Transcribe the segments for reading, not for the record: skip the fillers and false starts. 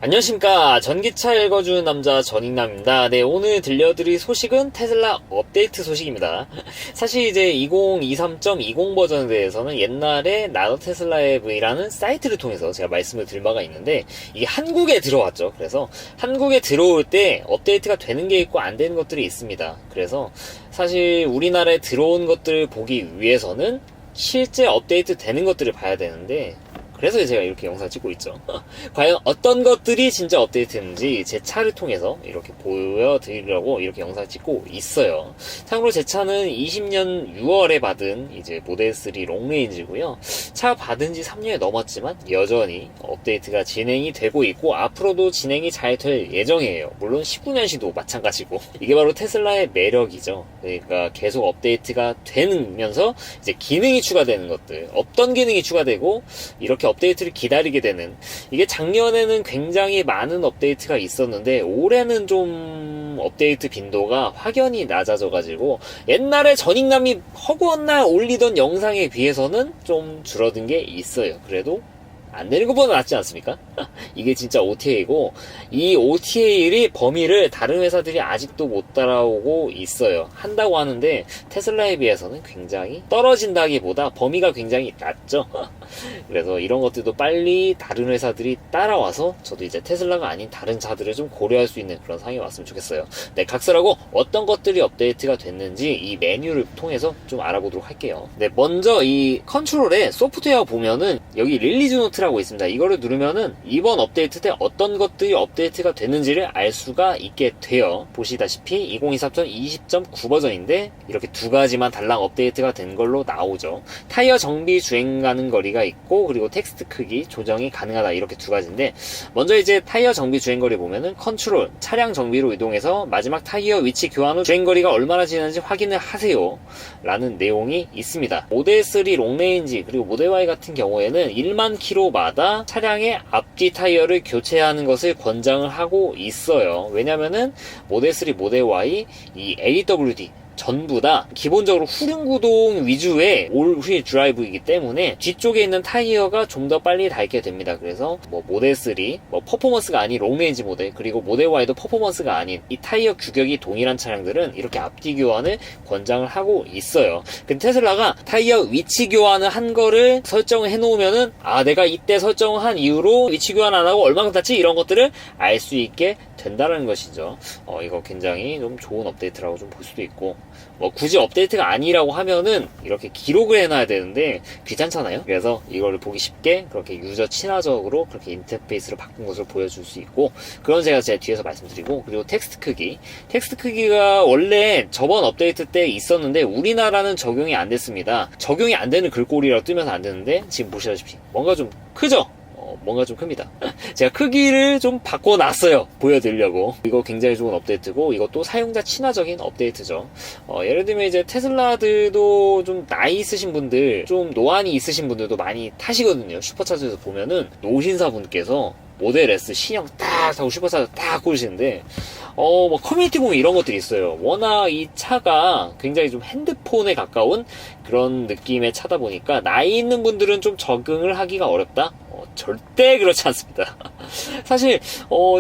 안녕하십니까. 전기차 읽어주는 남자 전익남입니다. 네, 오늘 들려드릴 소식은 테슬라 업데이트 소식입니다. 사실 이제 2023.20 버전에 대해서는 옛날에 나도 테슬라 앱이라는 사이트를 통해서 제가 말씀을 드린 바가 있는데, 이게 한국에 들어왔죠. 그래서 한국에 들어올 때 업데이트가 되는 게 있고 안 되는 것들이 있습니다. 그래서 사실 우리나라에 들어온 것들을 보기 위해서는 실제 업데이트 되는 것들을 봐야 되는데, 그래서 제가 이렇게 영상을 찍고 있죠. 과연 어떤 것들이 진짜 업데이트했는지 제 차를 통해서 이렇게 보여드리려고 이렇게 영상을 찍고 있어요. 참고로 제 차는 20년 6월에 받은 이제 모델 3 롱레인지고요. 차 받은 지 3년이 넘었지만 여전히 업데이트가 진행이 되고 있고 앞으로도 진행이 잘 될 예정이에요. 물론 19년식도 마찬가지고. 이게 바로 테슬라의 매력이죠. 그러니까 계속 업데이트가 되면서 이제 기능이 추가되는 것들, 없던 기능이 추가되고 이렇게 업데이트를 기다리게 되는, 이게 작년에는 굉장히 많은 업데이트가 있었는데 올해는 좀 업데이트 빈도가 확연히 낮아져가지고 옛날에 전익남이 허구한 날 올리던 영상에 비해서는 좀 줄어든 게 있어요. 그래도 안 되는 것보다 낫지 않습니까? 이게 진짜 OTA고, 이 OTA의 범위를 다른 회사들이 아직도 못 따라오고 있어요. 한다고 하는데 테슬라에 비해서는 굉장히 떨어진다기보다 범위가 굉장히 낮죠. 그래서 이런 것들도 빨리 다른 회사들이 따라와서 저도 이제 테슬라가 아닌 다른 차들을 좀 고려할 수 있는 그런 상황이 왔으면 좋겠어요. 네, 각설하고 어떤 것들이 업데이트가 됐는지 이 메뉴를 통해서 좀 알아보도록 할게요. 네, 먼저 이 컨트롤에 소프트웨어 보면은 여기 릴리즈 노트라고 있습니다. 이거를 누르면은 이번 업데이트 때 어떤 것들이 업데이트가 됐는지를 알 수가 있게 돼요. 보시다시피 2023.20.9 버전인데 이렇게 두 가지만 달랑 업데이트가 된 걸로 나오죠. 타이어 정비 주행 가는 거리가 있고, 그리고 텍스트 크기 조정이 가능하다, 이렇게 두 가지인데, 먼저 이제 타이어 정비 주행거리 보면은 컨트롤 차량 정비로 이동해서 마지막 타이어 위치 교환 후 주행거리가 얼마나 지났는지 확인을 하세요 라는 내용이 있습니다. 모델 3 롱레인지 그리고 모델 Y 같은 경우에는 1만 킬로마다 차량의 앞뒤 타이어를 교체하는 것을 권장을 하고 있어요. 왜냐면은 모델 3 모델 Y 이 LEWD 전부 다 기본적으로 후륜구동 위주의 올휠 드라이브이기 때문에 뒤쪽에 있는 타이어가 좀 더 빨리 닳게 됩니다. 그래서 뭐 모델 3, 뭐 퍼포먼스가 아닌 롱레인지 모델, 그리고 모델 Y도 퍼포먼스가 아닌 이 타이어 규격이 동일한 차량들은 이렇게 앞뒤 교환을 권장을 하고 있어요. 근데 테슬라가 타이어 위치 교환을 한 거를 설정을 해놓으면은, 아, 내가 이때 설정을 한 이후로 위치 교환 안 하고 얼마큼 탔지, 이런 것들을 알 수 있게 된다는 것이죠. 이거 굉장히 좀 좋은 업데이트라고 좀 볼 수도 있고, 뭐 굳이 업데이트가 아니라고 하면은 이렇게 기록을 해놔야 되는데 귀찮잖아요. 그래서 이거를 보기 쉽게 그렇게 유저 친화적으로 그렇게 인터페이스를 바꾼 것을 보여줄 수 있고, 그건 제가 제 뒤에서 말씀드리고, 그리고 텍스트 크기가 원래 저번 업데이트 때 있었는데 우리나라는 적용이 안 됐습니다. 적용이 안 되는 글꼴이라고 뜨면서 안 되는데 지금 보시다시피 뭔가 좀 크죠? 뭔가 좀 큽니다. 제가 크기를 좀 바꿔놨어요. 보여드리려고. 이거 굉장히 좋은 업데이트고, 이것도 사용자 친화적인 업데이트죠. 예를 들면 이제 테슬라들도 좀 나이 있으신 분들, 좀 노안이 있으신 분들도 많이 타시거든요. 슈퍼차저에서 보면은 노신사분께서 모델 S 신형 딱 타고 슈퍼차저 딱 고르시는데, 뭐 커뮤니티 보면 이런 것들이 있어요. 워낙 이 차가 굉장히 좀 핸드폰에 가까운 그런 느낌의 차다 보니까 나이 있는 분들은 좀 적응을 하기가 어렵다? 절대 그렇지 않습니다. 사실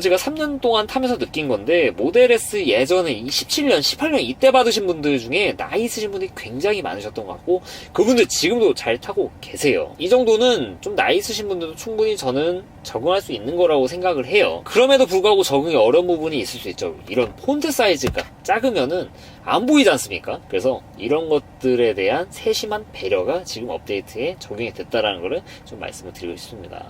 제가 3년 동안 타면서 느낀 건데, 모델 S 예전에 17년, 18년 이때 받으신 분들 중에 나이 있으신 분들이 굉장히 많으셨던 것 같고, 그분들 지금도 잘 타고 계세요. 이 정도는 좀 나이 있으신 분들도 충분히 저는 적응할 수 있는 거라고 생각을 해요. 그럼에도 불구하고 적응이 어려운 부분이 있을 수 있죠. 이런 폰트 사이즈가 작으면은 안 보이지 않습니까? 그래서 이런 것들에 대한 세심한 배려가 지금 업데이트에 적용이 됐다라는 거를 좀 말씀을 드리고 싶습니다.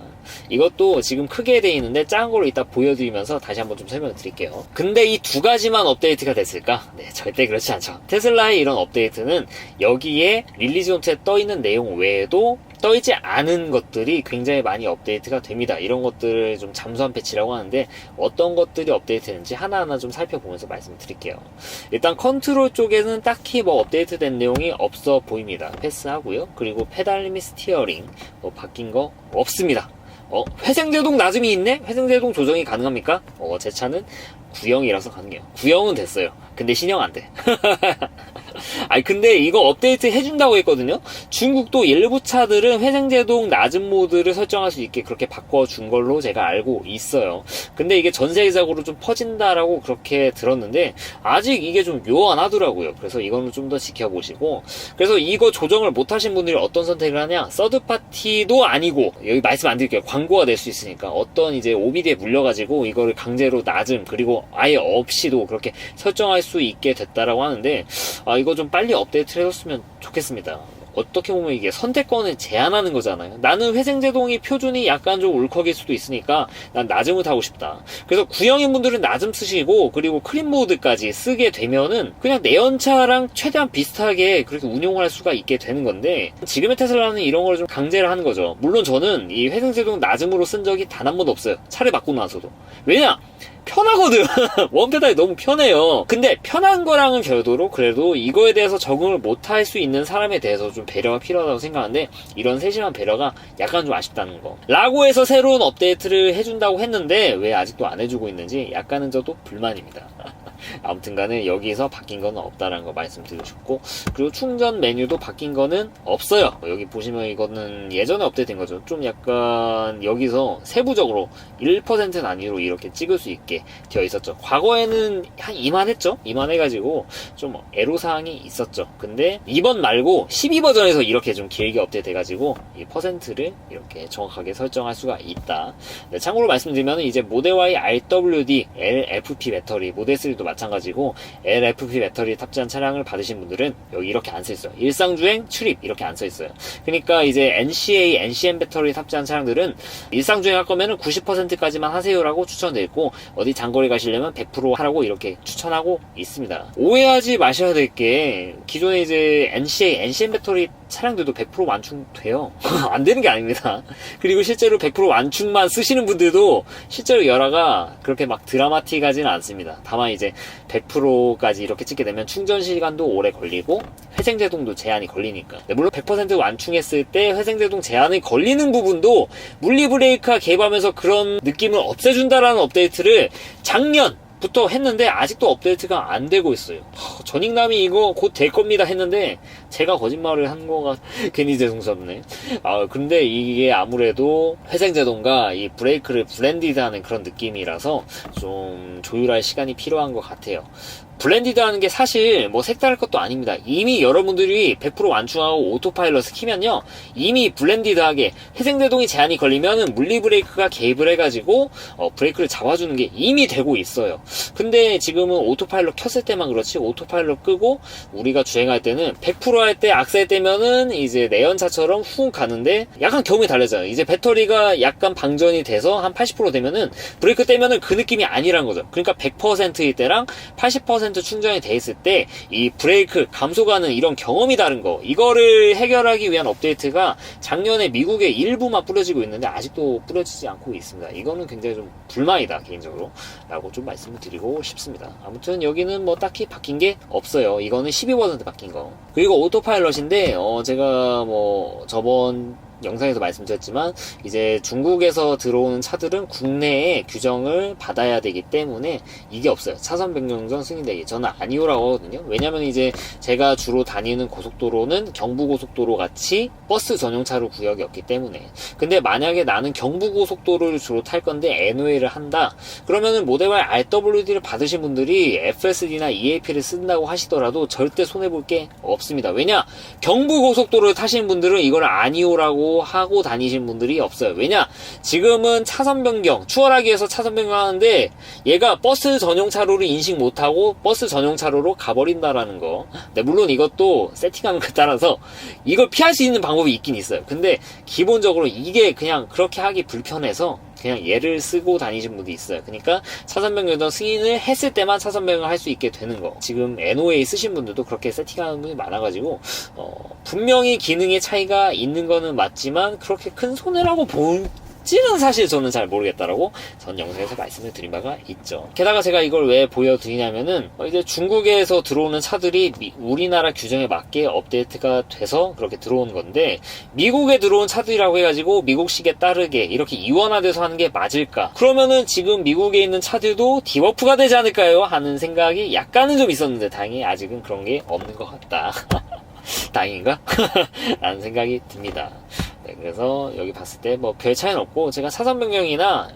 이것도 지금 크게 돼 있는데 작은 걸로 이따 보여드리면서 다시 한번 좀 설명을 드릴게요. 근데 이 두 가지만 업데이트가 됐을까? 네, 절대 그렇지 않죠. 테슬라의 이런 업데이트는 여기에 릴리즈 노트에 떠 있는 내용 외에도 떠있지 않은 것들이 굉장히 많이 업데이트가 됩니다. 이런 것들을 좀 잠수한 패치라고 하는데, 어떤 것들이 업데이트되는지 하나하나 좀 살펴보면서 말씀드릴게요. 일단 컨트롤 쪽에는 딱히 뭐 업데이트된 내용이 없어 보입니다. 패스하고요. 그리고 페달 리밋 스티어링 바뀐 거 없습니다. 회생제동 낮음이 있네? 회생제동 조정이 가능합니까? 제 차는 구형이라서 가능해요. 구형은 됐어요. 근데 신형 안 돼. 아니 근데 이거 업데이트 해준다고 했거든요. 중국도 일부 차들은 회생제동 낮은 모드를 설정할 수 있게 그렇게 바꿔준 걸로 제가 알고 있어요. 근데 이게 전 세계적으로 좀 퍼진다라고 그렇게 들었는데 아직 이게 좀 요원하더라고요. 그래서 이거는 좀 더 지켜보시고, 그래서 이거 조정을 못하신 분들이 어떤 선택을 하냐, 서드파티도 아니고, 여기 말씀 안 드릴게요. 광고가 될 수 있으니까 어떤 이제 OBD에 물려가지고 이거를 강제로 낮음 그리고 아예 없이도 그렇게 설정할 수 있게 됐다라고 하는데, 이거 좀 빨리 업데이트를 해줬으면 좋겠습니다. 어떻게 보면 이게 선택권을 제한하는 거잖아요. 나는 회생제동이 표준이 약간 좀 울컥일 수도 있으니까 난 낮음을 타고 싶다. 그래서 구형인 분들은 낮음 쓰시고, 그리고 크림 모드까지 쓰게 되면은 그냥 내연차랑 최대한 비슷하게 그렇게 운용을 할 수가 있게 되는 건데, 지금의 테슬라는 이런 걸 좀 강제를 하는 거죠. 물론 저는 이 회생제동 낮음으로 쓴 적이 단 한 번도 없어요. 차를 바꾸고 나서도. 왜냐? 편하거든. 원페달이 너무 편해요. 근데 편한 거랑은 별도로 그래도 이거에 대해서 적응을 못할 수 있는 사람에 대해서 좀 배려가 필요하다고 생각하는데, 이런 세심한 배려가 약간 좀 아쉽다는 거 라고 해서 새로운 업데이트를 해준다고 했는데 왜 아직도 안 해주고 있는지 약간은 저도 불만입니다. 아무튼 간에 여기서 바뀐 거는 없다라는 거 말씀드리고 싶고, 그리고 충전 메뉴도 바뀐 거는 없어요. 여기 보시면 이거는 예전에 업데이트된 거죠. 좀 약간 여기서 세부적으로 1% 단위로 이렇게 찍을 수 있게 되어 있었죠. 과거에는 한 이만했죠. 이만해가지고 좀 애로사항이 있었죠. 근데 이번 말고 12버전에서 이렇게 좀 길게 업데이트 돼가지고 이 퍼센트를 이렇게 정확하게 설정할 수가 있다. 네, 참고로 말씀드리면 이제 모델 Y RWD LFP 배터리, 모델 3도 마찬가지고 LFP 배터리 탑재한 차량을 받으신 분들은 여기 이렇게 안 써있어요. 일상주행, 출입 이렇게 안 써있어요. 그러니까 이제 NCA, NCM 배터리 탑재한 차량들은 일상주행 할 거면은 90%까지만 하세요라고 추천되어 있고, 어디 장거리 가시려면 100% 하라고 이렇게 추천하고 있습니다. 오해하지 마셔야 될 게, 기존에 이제 NCA, NCM 배터리 차량들도 100% 완충돼요. 안 되는 게 아닙니다. 그리고 실제로 100% 완충만 쓰시는 분들도 실제로 열화가 그렇게 막 드라마틱하지는 않습니다. 다만 이제 100%까지 이렇게 찍게 되면 충전 시간도 오래 걸리고 회생제동도 제한이 걸리니까. 물론 100% 완충했을 때 회생제동 제한이 걸리는 부분도 물리브레이크가 개입하면서 그런 느낌을 없애준다라는 업데이트를 작년부터 했는데 아직도 업데이트가 안 되고 있어요. 전익남이 이거 곧 될 겁니다 했는데 제가 거짓말을 한 거가 괜히 죄송스럽네. 근데 이게 아무래도 회생제동과 이 브레이크를 블렌디드하는 그런 느낌이라서 좀 조율할 시간이 필요한 것 같아요. 블렌디드 하는 게 사실 뭐 색다를 것도 아닙니다. 이미 여러분들이 100% 완충하고 오토파일럿을 키면요, 이미 블렌디드하게 회생제동이 제한이 걸리면은 물리브레이크가 개입을 해가지고 브레이크를 잡아주는 게 이미 되고 있어요. 근데 지금은 오토파일럿 켰을 때만 그렇지, 오토파일럿 끄고 우리가 주행할 때는 100% 할 때 악셀 떼면은 이제 내연차처럼 훅 가는데 약간 경험이 달라져요. 이제 배터리가 약간 방전이 돼서 한 80% 되면은 브레이크 떼면은 그 느낌이 아니란 거죠. 그러니까 100%일 때랑 80% 충전이 돼 있을 때 이 브레이크 감소가는 이런 경험이 다른 거, 이거를 해결하기 위한 업데이트가 작년에 미국에 일부만 뿌려지고 있는데 아직도 뿌려지지 않고 있습니다. 이거는 굉장히 좀 불만이다 개인적으로 라고 좀 말씀을 드리고 싶습니다. 아무튼 여기는 뭐 딱히 바뀐 게 없어요. 이거는 12% 바뀐 거. 그리고 오토파일럿인데 제가 뭐 저번 영상에서 말씀드렸지만 이제 중국에서 들어오는 차들은 국내에 규정을 받아야 되기 때문에 이게 없어요. 차선 변경 전 승인되기. 저는 아니오라고 하거든요. 왜냐면 이제 제가 주로 다니는 고속도로는 경부고속도로 같이 버스 전용차로 구역이 없기 때문에. 근데 만약에 나는 경부고속도로를 주로 탈 건데 NOA를 한다, 그러면은 모델 Y RWD를 받으신 분들이 FSD나 EAP를 쓴다고 하시더라도 절대 손해볼 게 없습니다. 왜냐? 경부고속도로를 타시는 분들은 이걸 아니오라고 하고 다니신 분들이 없어요. 왜냐? 지금은 차선 변경, 추월하기 위해서 차선 변경하는데 얘가 버스 전용 차로를 인식 못하고 버스 전용 차로로 가버린다라는 거. 네, 물론 이것도 세팅하는 거에 따라서 이걸 피할 수 있는 방법이 있긴 있어요. 근데 기본적으로 이게 그냥 그렇게 하기 불편해서 그냥 얘를 쓰고 다니신 분도 있어요. 그러니까 차선 변경 승인을 했을 때만 차선 변경을 할 수 있게 되는 거. 지금 NOA 쓰신 분들도 그렇게 세팅하는 분이 많아가지고 분명히 기능의 차이가 있는 거는 맞지만 그렇게 큰 손해라고 찌는 사실 저는 잘 모르겠다라고 전 영상에서 말씀을 드린 바가 있죠. 게다가 제가 이걸 왜 보여드리냐면은 이제 중국에서 들어오는 차들이 우리나라 규정에 맞게 업데이트가 돼서 그렇게 들어온 건데, 미국에 들어온 차들이라고 해가지고 미국식에 따르게 이렇게 이원화돼서 하는 게 맞을까? 그러면은 지금 미국에 있는 차들도 디버프가 되지 않을까요? 하는 생각이 약간은 좀 있었는데, 다행히 아직은 그런 게 없는 것 같다. 다행인가? 라는 생각이 듭니다. 네, 그래서 여기 봤을 때 뭐 별 차이는 없고, 제가 차선 변경이나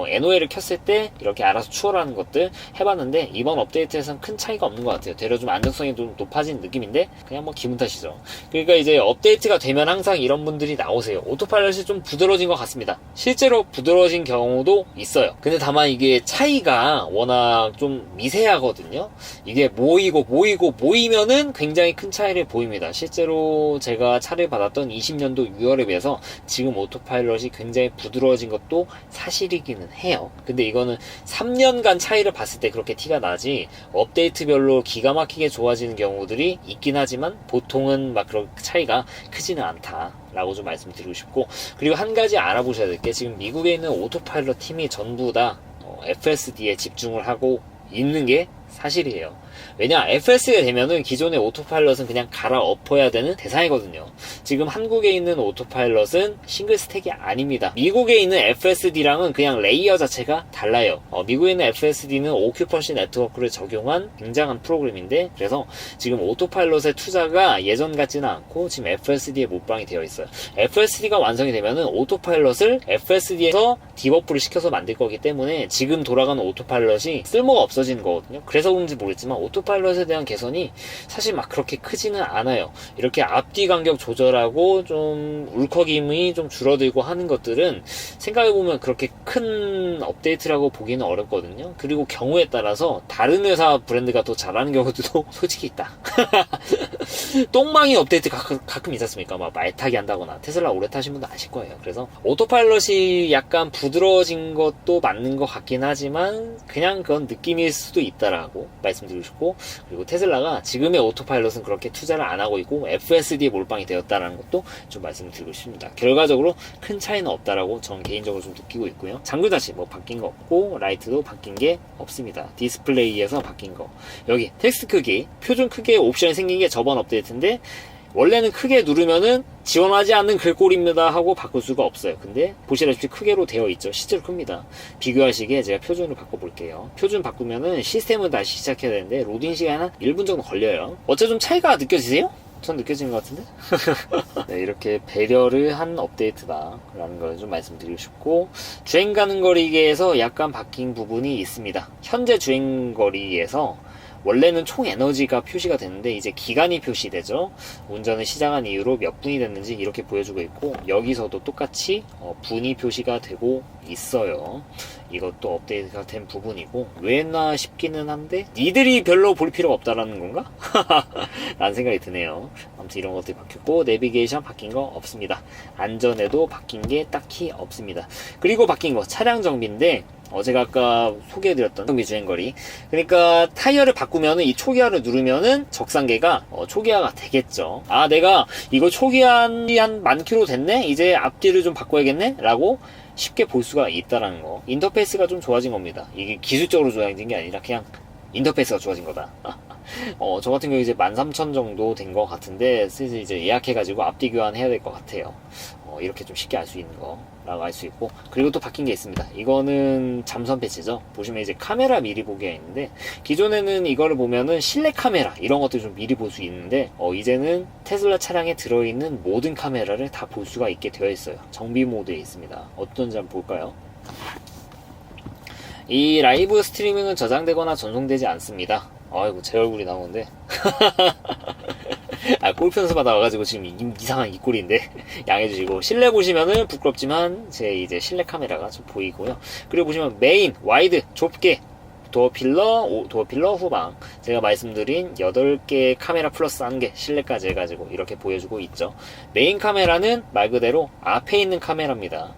NOL을 켰을 때 이렇게 알아서 추월하는 것들 해봤는데, 이번 업데이트에서는 큰 차이가 없는 것 같아요. 되려 좀 안정성이 좀 높아진 느낌인데 그냥 뭐 기분 탓이죠. 그러니까 이제 업데이트가 되면 항상 이런 분들이 나오세요. 오토파일럿이 좀 부드러워진 것 같습니다. 실제로 부드러워진 경우도 있어요. 근데 다만 이게 차이가 워낙 좀 미세하거든요. 이게 모이면은 굉장히 큰 차이를 보입니다. 실제로 제가 차를 받았던 20년도 6월에 비해서 지금 오토파일럿이 굉장히 부드러워진 것도 사실이기는 해요. 근데 이거는 3년간 차이를 봤을 때 그렇게 티가 나지, 업데이트별로 기가 막히게 좋아지는 경우들이 있긴 하지만 보통은 막 그런 차이가 크지는 않다 라고 좀 말씀드리고 싶고, 그리고 한 가지 알아보셔야 될 게, 지금 미국에 있는 오토파일럿 팀이 전부 다 FSD에 집중을 하고 있는 게 사실이에요. 왜냐, FS가 되면은 기존의 오토파일럿은 그냥 갈아엎어야 되는 대상이거든요. 지금 한국에 있는 오토파일럿은 싱글 스택이 아닙니다. 미국에 있는 FSD랑은 그냥 레이어 자체가 달라요. 미국에 있는 FSD는 오큐펀시 네트워크를 적용한 굉장한 프로그램인데, 그래서 지금 오토파일럿의 투자가 예전 같지는 않고 지금 FSD에 몰빵이 되어 있어요. FSD가 완성이 되면은 오토파일럿을 FSD에서 디버프를 시켜서 만들 거기 때문에 지금 돌아가는 오토파일럿이 쓸모가 없어지는 거거든요. 그래서 그런지 모르겠지만 오토파일럿에 대한 개선이 사실 막 그렇게 크지는 않아요. 이렇게 앞뒤 간격 조절하고 좀 울컥임이 좀 줄어들고 하는 것들은 생각해보면 그렇게 큰 업데이트라고 보기는 어렵거든요. 그리고 경우에 따라서 다른 회사 브랜드가 더 잘하는 경우도 솔직히 있다. 똥망이 업데이트 가끔 있지 않습니까? 막 말타기 한다거나. 테슬라 오래 타신 분도 아실 거예요. 그래서 오토파일럿이 약간 부드러워진 것도 맞는 것 같긴 하지만 그냥 그건 느낌일 수도 있다라고 말씀드리고 싶고, 그리고 테슬라가 지금의 오토파일럿은 그렇게 투자를 안 하고 있고 FSD에 몰빵이 되었다라는 것도 좀 말씀드리고 싶습니다. 결과적으로 큰 차이는 없다라고 저는 개인적으로 좀 느끼고 있고요. 장글 다시 뭐 바뀐 거 없고, 라이트도 바뀐 게 없습니다. 디스플레이에서 바뀐 거, 여기 텍스트 크기, 표준 크기의 옵션이 생긴 게 저번 업데이트인데, 원래는 크게 누르면은 지원하지 않는 글꼴입니다 하고 바꿀 수가 없어요. 근데 보시다시피 크게로 되어 있죠. 실제로 큽니다. 비교하시기에 제가 표준으로 바꿔볼게요. 표준 바꾸면은 시스템을 다시 시작해야 되는데 로딩 시간 한 1분 정도 걸려요. 어째 좀 차이가 느껴지세요? 전 느껴지는 것 같은데? 네, 이렇게 배려를 한 업데이트다 라는 걸 좀 말씀드리고 싶고, 주행 가는 거리에서 약간 바뀐 부분이 있습니다. 현재 주행 거리에서 원래는 총 에너지가 표시가 되는데 이제 기간이 표시되죠. 운전을 시작한 이후로 몇 분이 됐는지 이렇게 보여주고 있고, 여기서도 똑같이 분이 표시가 되고 있어요. 이것도 업데이트가 된 부분이고, 왜 했나 싶기는 한데 니들이 별로 볼 필요가 없다라는 건가? 라는 생각이 드네요. 아무튼 이런 것들이 바뀌었고, 내비게이션 바뀐 거 없습니다. 안전에도 바뀐 게 딱히 없습니다. 그리고 바뀐 거 차량 정비인데, 제가 아까 소개해드렸던 정비 주행거리, 그러니까 타이어를 바꾸면은 이 초기화를 누르면은 적상계가 초기화가 되겠죠. 아, 내가 이거 초기화한 10,000km 됐네? 이제 앞뒤를 좀 바꿔야겠네? 라고 쉽게 볼 수가 있다라는 거. 인터페이스가 좀 좋아진 겁니다. 이게 기술적으로 좋아진 게 아니라 그냥 인터페이스가 좋아진 거다. 저 같은 경우 이제 13,000 정도 된 것 같은데, 슬슬 이제 예약해가지고 앞뒤 교환해야 될 것 같아요. 이렇게 좀 쉽게 알 수 있는 거라고 알 수 있고, 그리고 또 바뀐 게 있습니다. 이거는 잠선 패치죠. 보시면 이제 카메라 미리 보기가 있는데, 기존에는 이거를 보면은 실내 카메라 이런 것들 좀 미리 볼 수 있는데, 이제는 테슬라 차량에 들어있는 모든 카메라를 다 볼 수가 있게 되어 있어요. 정비 모드에 있습니다. 어떤지 한번 볼까요? 이 라이브 스트리밍은 저장되거나 전송되지 않습니다. 아이고, 제 얼굴이 나오는데. 골프 연습하다 와가지고 지금 이상한 이 꼴인데 양해주시고, 실내 보시면은 부끄럽지만 제 이제 실내 카메라가 좀 보이고요. 그리고 보시면 메인, 와이드, 좁게, 도어 필러 후방, 제가 말씀드린 8개 카메라 플러스 1개 실내까지 해가지고 이렇게 보여주고 있죠. 메인 카메라는 말 그대로 앞에 있는 카메라입니다.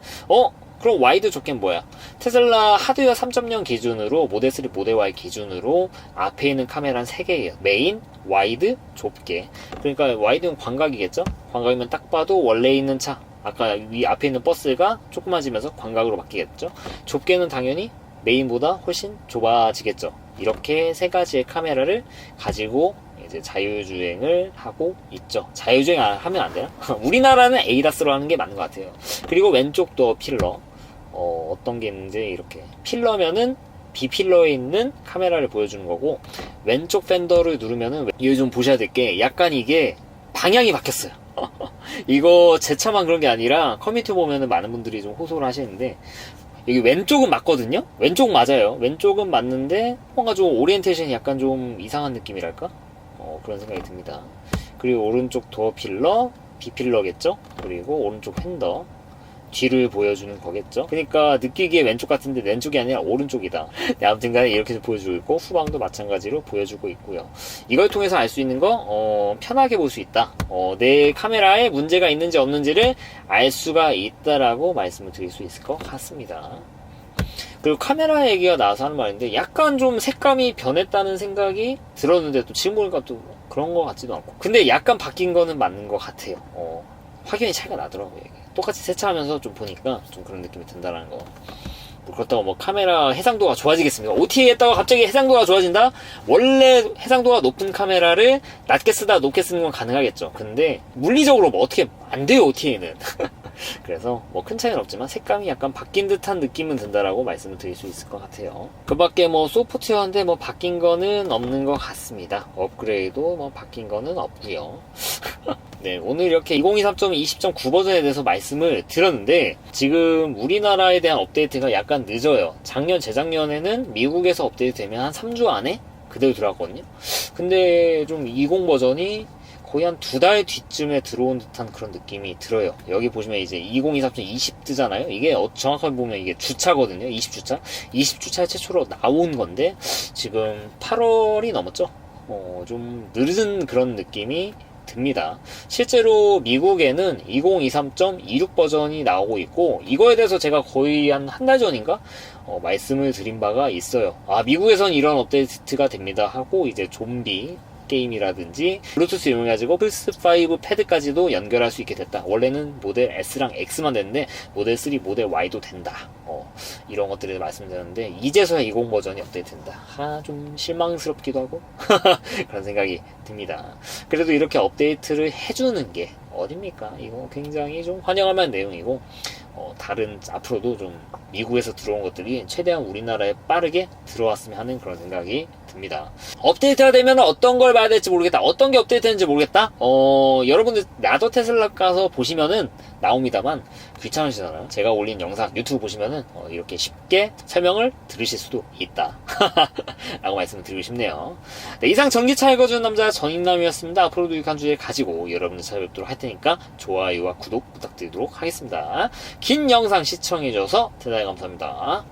그럼 와이드 좁게는 뭐야? 테슬라 하드웨어 3.0 기준으로, 모델3, 모델Y 기준으로 앞에 있는 카메라는 3개예요. 메인, 와이드, 좁게. 그러니까 와이드는 광각이겠죠? 광각이면 딱 봐도 원래 있는 차, 아까 위 앞에 있는 버스가 조그마지면서 광각으로 바뀌겠죠. 좁게는 당연히 메인보다 훨씬 좁아지겠죠. 이렇게 세 가지의 카메라를 가지고 이제 자율주행을 하고 있죠. 자율주행 하면 안 되나? 우리나라는 에이다스로 하는 게 맞는 것 같아요. 그리고 왼쪽 도어 필러. 어떤 게 있는지 이렇게. 필러면은 B필러에 있는 카메라를 보여주는 거고, 왼쪽 펜더를 누르면은, 이거 좀 보셔야 될 게, 약간 이게 방향이 바뀌었어요. 이거 제 차만 그런 게 아니라, 커뮤니티 보면은 많은 분들이 좀 호소를 하시는데, 여기 왼쪽은 맞거든요? 왼쪽 맞아요. 왼쪽은 맞는데, 뭔가 좀 오리엔테이션이 약간 좀 이상한 느낌이랄까? 그런 생각이 듭니다. 그리고 오른쪽 도어 필러, B필러겠죠? 그리고 오른쪽 핸더. 뒤를 보여주는 거겠죠. 그러니까 느끼기에 왼쪽 같은데 왼쪽이 아니라 오른쪽이다. 네, 아무튼 간에 이렇게 보여주고 있고, 후방도 마찬가지로 보여주고 있고요. 이걸 통해서 알 수 있는 거 편하게 볼 수 있다. 내 카메라에 문제가 있는지 없는지를 알 수가 있다라고 말씀을 드릴 수 있을 것 같습니다. 그리고 카메라 얘기가 나와서 하는 말인데, 약간 좀 색감이 변했다는 생각이 들었는데, 또 지금 보니까 또 그런 것 같지도 않고, 근데 약간 바뀐 거는 맞는 것 같아요. 확연히 차이가 나더라고요. 이게. 똑같이 세차하면서 좀 보니까 좀 그런 느낌이 든다는 거. 그렇다고 뭐 카메라 해상도가 좋아지겠습니까? OTA 했다가 갑자기 해상도가 좋아진다? 원래 해상도가 높은 카메라를 낮게 쓰다 높게 쓰는 건 가능하겠죠. 근데 물리적으로 뭐 어떻게 안 돼요, OTA는. 그래서 뭐 큰 차이는 없지만 색감이 약간 바뀐 듯한 느낌은 든다라고 말씀을 드릴 수 있을 것 같아요. 그 밖에 뭐 소프트웨어인데 뭐 바뀐 거는 없는 것 같습니다. 업그레이드 뭐 바뀐 거는 없고요. 네, 오늘 이렇게 2023.20.9 버전에 대해서 말씀을 드렸는데, 지금 우리나라에 대한 업데이트가 약간 늦어요. 작년, 재작년에는 미국에서 업데이트 되면 한 3주 안에 그대로 들어왔거든요. 근데 좀 20 버전이 거의 한 2달 뒤쯤에 들어온 듯한 그런 느낌이 들어요. 여기 보시면 이제 2023.20 뜨잖아요. 이게 정확하게 보면 이게 주차거든요. 20주차. 20주차에 최초로 나온 건데, 지금 8월이 넘었죠. 좀 늦은 그런 느낌이 듭니다. 실제로 미국에는 2023.26 버전이 나오고 있고, 이거에 대해서 제가 거의 한 달 전인가 말씀을 드린 바가 있어요. 미국에선 이런 업데이트가 됩니다 하고, 이제 좀비 게임이라든지 블루투스 이용해가지고 플스5 패드까지도 연결할 수 있게 됐다. 원래는 모델 S랑 X만 됐는데 모델 3, 모델 Y도 된다. 이런 것들을 말씀드렸는데, 이제서야 20 버전이 업데이트된다. 좀 실망스럽기도 하고 그런 생각이 듭니다. 그래도 이렇게 업데이트를 해주는 게 어딥니까? 이거 굉장히 좀 환영할 만한 내용이고, 다른 앞으로도 좀 미국에서 들어온 것들이 최대한 우리나라에 빠르게 들어왔으면 하는 그런 생각이 듭니다. 업데이트가 되면 어떤 걸 봐야 될지 모르겠다. 어떤 게 업데이트 되는지 모르겠다. 여러분들 나도 테슬라 가서 보시면은 나옵니다만 귀찮으시잖아요. 제가 올린 영상 유튜브 보시면은 이렇게 쉽게 설명을 들으실 수도 있다 라고 말씀을 드리고 싶네요. 네, 이상 전기차 읽어주는 남자 전인남이었습니다. 앞으로도 유익한 주제 가지고 여러분들 찾아뵙도록 할 테니까 좋아요와 구독 부탁드리도록 하겠습니다. 긴 영상 시청해줘서 대단히 감사합니다.